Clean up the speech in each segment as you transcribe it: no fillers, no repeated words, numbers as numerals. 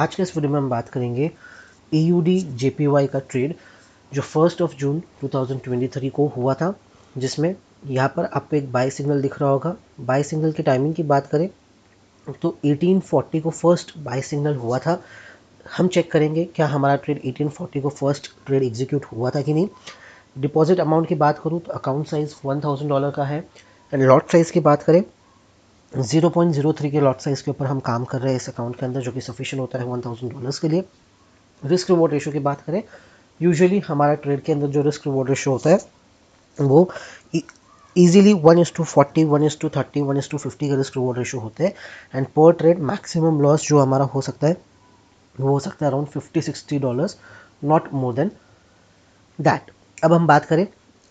आज के इस वीडियो में हम बात करेंगे AUD JPY का ट्रेड जो 1 जून 2023 को हुआ था, जिसमें यहाँ पर आपको एक बाय सिग्नल दिख रहा होगा। बाय सिग्नल की टाइमिंग की बात करें तो 1840 को फर्स्ट बाय सिग्नल हुआ था। हम चेक करेंगे क्या हमारा ट्रेड 1840 को फर्स्ट ट्रेड एग्जीक्यूट हुआ था कि नहीं। डिपॉजिट अमाउंट की बात करूँ तो अकाउंट साइज $1000 का है एंड लॉट साइज़ की बात करें 0.03 के लॉट साइज़ के ऊपर हम काम कर रहे हैं इस अकाउंट के अंदर, जो कि सफिशिएंट होता है $1000 के लिए। रिस्क रिवॉर्ड रेशो की बात करें, यूजुअली हमारा ट्रेड के अंदर जो रिस्क रिवॉर्ड रेशो होता है वो इजीली 1:40, 1:30, 1:50 का रिस्क रिवॉर्ड रेशो होते हैं एंड पर ट्रेड मैक्सिमम लॉस जो हमारा हो सकता है वो हो सकता है around $50-60, not more than that. अब हम बात करें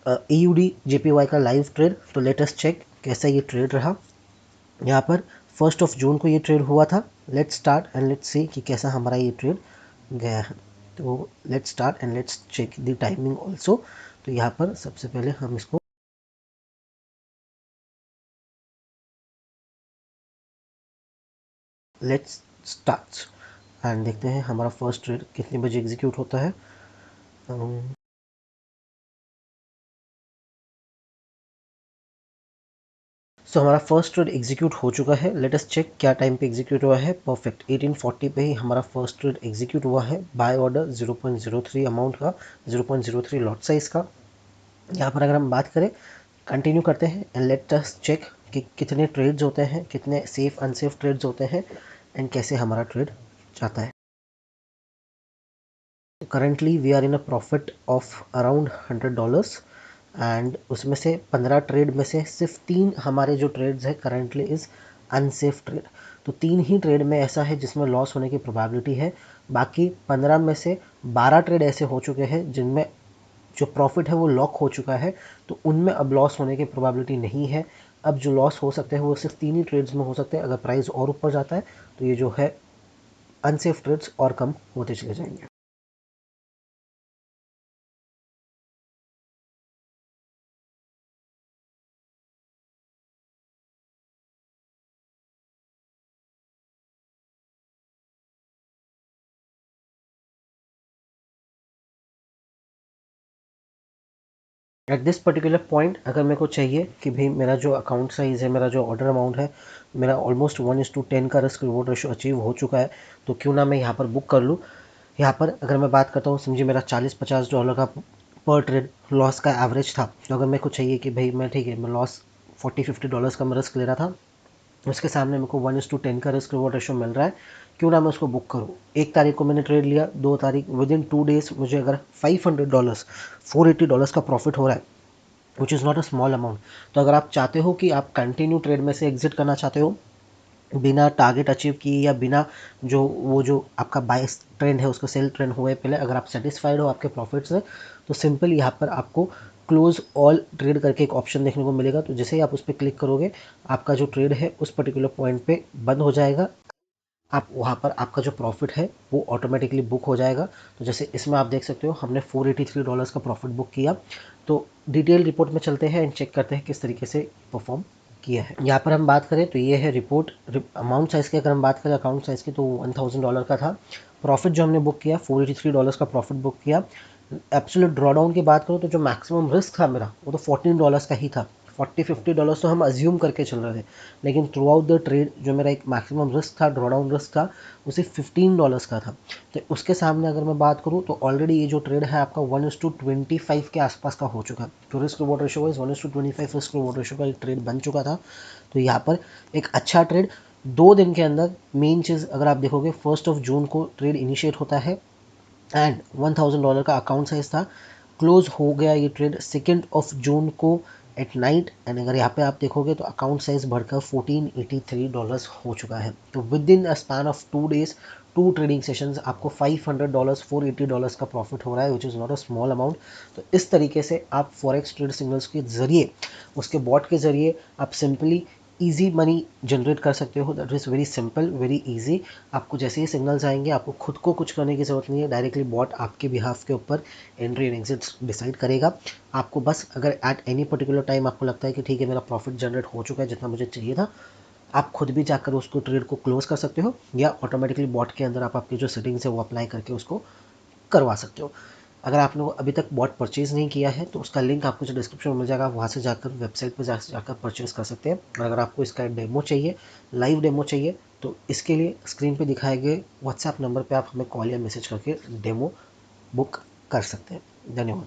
AUD JPY का लाइव ट्रेड, तो लेट अस चेक कैसा ये ट्रेड रहा। यहाँ पर 1 जून को ये ट्रेड हुआ था। Let's start and let's see कि कैसा हमारा ये ट्रेड गया है। तो let's start and let's check the timing also. तो यहाँ पर सबसे पहले हम इसको लेट्स स्टार्ट एंड देखते हैं हमारा फर्स्ट ट्रेड कितने बजे एग्जीक्यूट होता है। सो हमारा फर्स्ट ट्रेड एग्जीक्यूट हो चुका है। लेट अस चेक क्या टाइम पे एग्जीक्यूट हुआ है। परफेक्ट 1840 पे ही हमारा फर्स्ट ट्रेड एग्जीक्यूट हुआ है। बाय ऑर्डर 0.03 अमाउंट का, 0.03 लॉट साइज का। यहाँ पर अगर हम बात करें, कंटिन्यू करते हैं एंड लेट अस चेक कि कितने ट्रेड्स होते हैं, कितने सेफ अनसेफ ट्रेड्स होते हैं एंड कैसे हमारा ट्रेड जाता है। Currently we are in a profit of around $100 and उसमें से 15 ट्रेड में से सिर्फ 3 हमारे जो ट्रेड्स है करंटली इज़ अनसेफ ट्रेड। तो 3 ही ट्रेड में ऐसा है जिसमें लॉस होने की प्रोबेबिलिटी है। बाकी 15 में से 12 ट्रेड ऐसे हो चुके हैं जिनमें जो प्रॉफिट है वो लॉक हो चुका है, तो उनमें अब लॉस होने की प्रोबेबिलिटी नहीं है। अब जो लॉस हो सकते हैं वो सिर्फ 3 ही ट्रेड्स में हो सकते हैं। अगर प्राइस और ऊपर जाता है तो ये जो है अनसेफ ट्रेड्स और कम होते चले जाएंगे। एट दिस पर्टिकुलर पॉइंट अगर मेरे को चाहिए कि भाई मेरा जो अकाउंट साइज़ है, मेरा जो ऑर्डर अमाउंट है, मेरा ऑलमोस्ट 1:10 का रिस्क रिवॉर्ड रेशो अचीव हो चुका है, तो क्यों ना मैं यहाँ पर बुक कर लूँ। यहाँ पर अगर मैं बात करता हूँ, समझिए मेरा $40-50 का पर ट्रेड लॉस का एवरेज था। तो अगर मेरे को चाहिए कि भाई मैं ठीक है मैं लॉस $40-50 का मैं रिस्क ले रहा था, उसके सामने मेरे को 1:10 का रिस्क रिवॉर्ड रेशो मिल रहा है, क्यों ना मैं उसको बुक करूँ। 1 तारीख को मैंने ट्रेड लिया, 2 तारीख विद इन 2 डेज़ मुझे अगर $500 $480 का प्रॉफिट हो रहा है, which is not a small amount. तो अगर आप चाहते हो कि आप कंटिन्यू ट्रेड में से एग्जिट करना चाहते हो बिना टारगेट अचीव किए या बिना जो आपका बाइस ट्रेंड है उसको सेल ट्रेंड हुए पहले, अगर आप सेटिस्फाइड हो आपके प्रॉफिट से, तो सिंपल यहाँ पर आपको क्लोज ऑल ट्रेड करके एक ऑप्शन देखने को मिलेगा। तो जैसे ही आप उस पर क्लिक करोगे, आपका जो ट्रेड है उस पर्टिकुलर पॉइंट पे बंद हो जाएगा। आप वहाँ पर आपका जो प्रॉफिट है वो ऑटोमेटिकली बुक हो जाएगा। तो जैसे इसमें आप देख सकते हो हमने $483 का प्रॉफिट बुक किया। तो डिटेल रिपोर्ट में चलते हैं एंड चेक करते हैं किस तरीके से परफॉर्म किया है। यहाँ पर हम बात करें तो ये है रिपोर्ट। अमाउंट साइज़ की अगर हम बात करें अकाउंट साइज़ की, तो $1000 का था। प्रॉफिट जो हमने बुक किया $483 का प्रॉफिट बुक किया। एब्सोल्यूट ड्रॉडाउन की बात करूँ तो जो मैक्सिमम रिस्क था मेरा वो तो $14 का ही था। $40-50 तो हम अज्यूम करके चल रहे थे, लेकिन थ्रू आउट द ट्रेड जो मेरा एक मैक्सिमम रिस्क था, ड्रॉडाउन रिस्क था, वो सिर्फ $15 का था। तो उसके सामने अगर मैं बात करूँ तो ऑलरेडी ये जो ट्रेड है आपका 1:25 के आसपास का हो चुका है। तो risk reward ratio wise 1:25 risk reward ratio का एक ट्रेड बन चुका था। तो यहाँ पर एक अच्छा ट्रेड 2 दिन के अंदर। मेन चीज़ अगर आप देखोगे 1 जून को ट्रेड इनिशिएट होता है एंड $1000 का अकाउंट साइज था। क्लोज हो गया ये ट्रेड 2 जून को एट नाइट एंड अगर यहाँ पे आप देखोगे तो अकाउंट साइज बढ़कर $1483 हो चुका है। तो with in a span of 2 days, 2 trading sessions, आपको $500 $480 का प्रॉफिट हो रहा है, which is not a small amount. तो इस तरीके से आप फॉरेक्स ट्रेड सिग्नल्स के ज़रिए, उसके बॉट के ज़रिए आप सिंपली ईजी मनी जनरेट कर सकते हो। That is very simple, very easy. आपको जैसे ही सिग्नल्स आएंगे आपको खुद को कुछ करने की ज़रूरत नहीं है, डायरेक्टली बॉट आपके बिहाफ के ऊपर एंट्री एंड एग्जिट डिसाइड करेगा। आपको बस अगर एट एनी पर्टिकुलर टाइम आपको लगता है कि ठीक है मेरा प्रॉफिट जनरेट हो चुका है जितना मुझे चाहिए था, आप खुद भी जाकर उसको ट्रेड को क्लोज कर सकते हो या ऑटोमेटिकली बॉट के अंदर आप आपकी जो सेटिंग्स है वो अप्लाई करके उसको करवा सकते हो। अगर आपने वो अभी तक बॉट परचेज़ नहीं किया है तो उसका लिंक आपको जो डिस्क्रिप्शन में मिल जाएगा, आप वहाँ से जाकर वेबसाइट पे जाकर परचेज़ कर सकते हैं। और अगर आपको इसका डेमो चाहिए, लाइव डेमो चाहिए, तो इसके लिए स्क्रीन पे दिखाए गए व्हाट्सएप नंबर पे आप हमें कॉल या मैसेज करके डेमो बुक कर सकते हैं। धन्यवाद।